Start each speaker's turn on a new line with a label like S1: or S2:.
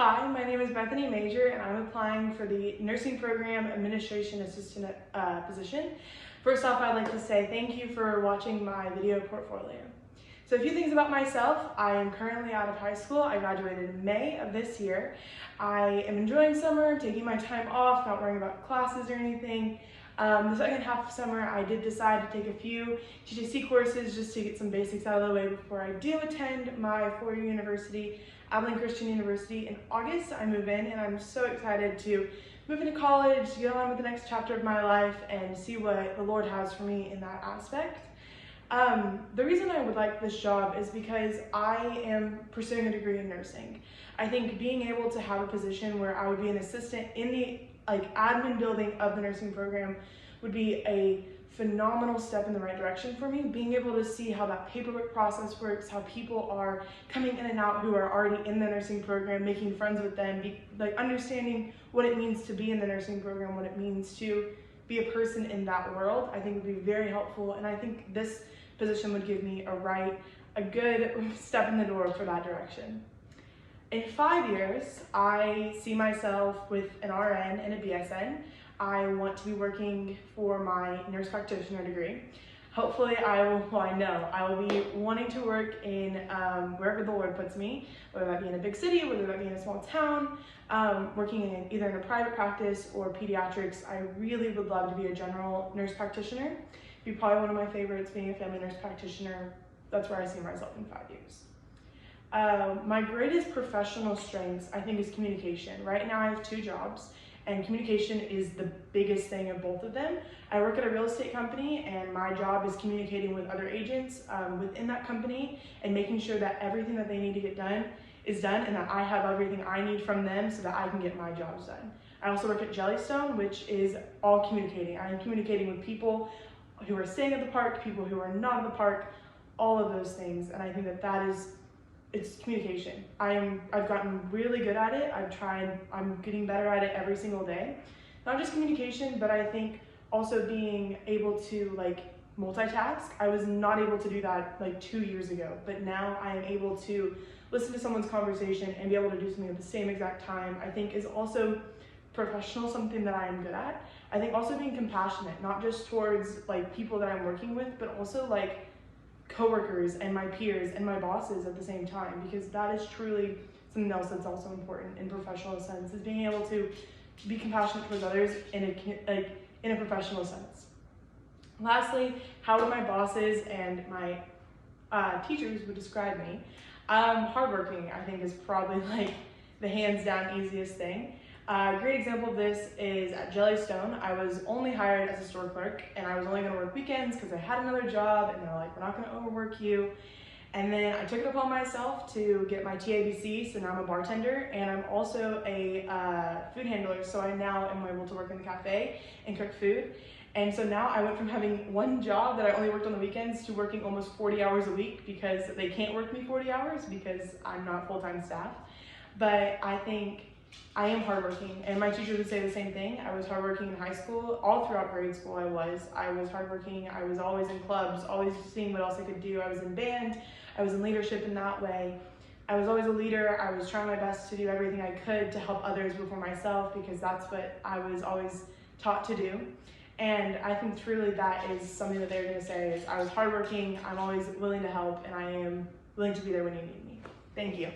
S1: Hi, my name is Bethany Major and I'm applying for the Nursing Program Administration Assistant position. First off, I'd like to say thank you for watching my video portfolio. So a few things about myself. I am currently out of high school. I graduated in May of this year. I am enjoying summer, taking my time off, not worrying about classes or anything. The second half of summer, I did decide to take a few TTC courses just to get some basics out of the way before I do attend my four-year university, Abilene Christian University. In August, I move in, and I'm so excited to move into college, get on with the next chapter of my life, and see what the Lord has for me in that aspect. The reason I would like this job is because I am pursuing a degree in nursing. I think being able to have a position where I would be an assistant in the admin building of the nursing program would be a phenomenal step in the right direction for me. Being able to see how that paperwork process works, how people are coming in and out who are already in the nursing program, making friends with them, understanding what it means to be in the nursing program, what it means to be a person in that world, I think would be very helpful. And I think this position would give me a good step in the door for that direction. In 5 years, I see myself with an RN and a BSN. I want to be working for my nurse practitioner degree. Hopefully I will be wanting to work in wherever the Lord puts me, whether that be in a big city, whether that be in a small town, working either in a private practice or pediatrics. I really would love to be a general nurse practitioner. It'd be probably one of my favorites, being a family nurse practitioner. That's where I see myself in 5 years. My greatest professional strengths, I think, is communication. Right now I have 2 jobs, and communication is the biggest thing of both of them. I work at a real estate company, and my job is communicating with other agents within that company and making sure that everything that they need to get done is done, and that I have everything I need from them so that I can get my jobs done. I also work at Jellystone, which is all communicating. I am communicating with people who are staying at the park, people who are not at the park, all of those things, and I think it's communication. I've gotten really good at it. I'm getting better at it every single day. Not just communication, but I think also being able to multitask. I was not able to do that 2 years ago, but now I am able to listen to someone's conversation and be able to do something at the same exact time. I think is also professional, something that I am good at. I think also being compassionate, not just towards people that I'm working with, but also coworkers and my peers and my bosses at the same time, because that is truly something else that's also important in professional sense, is being able to be compassionate towards others in a professional sense. Lastly, how my bosses and my teachers would describe me. Hardworking, I think, is probably the hands down easiest thing. A great example of this is at Jellystone. I was only hired as a store clerk, and I was only going to work weekends because I had another job, and they're like, we're not going to overwork you. And then I took it upon myself to get my TABC, so now I'm a bartender, and I'm also a food handler, so I now am able to work in the cafe and cook food. And so now I went from having one job that I only worked on the weekends to working almost 40 hours a week, because they can't work me 40 hours because I'm not full-time staff. But I think I am hardworking, and my teachers would say the same thing. I was hardworking in high school. All throughout grade school I was hardworking. I was always in clubs, always seeing what else I could do. I was in band. I was in leadership in that way. I was always a leader. I was trying my best to do everything I could to help others before myself, because that's what I was always taught to do. And I think truly that is something that they're going to say is I was hardworking, I'm always willing to help, and I am willing to be there when you need me. Thank you.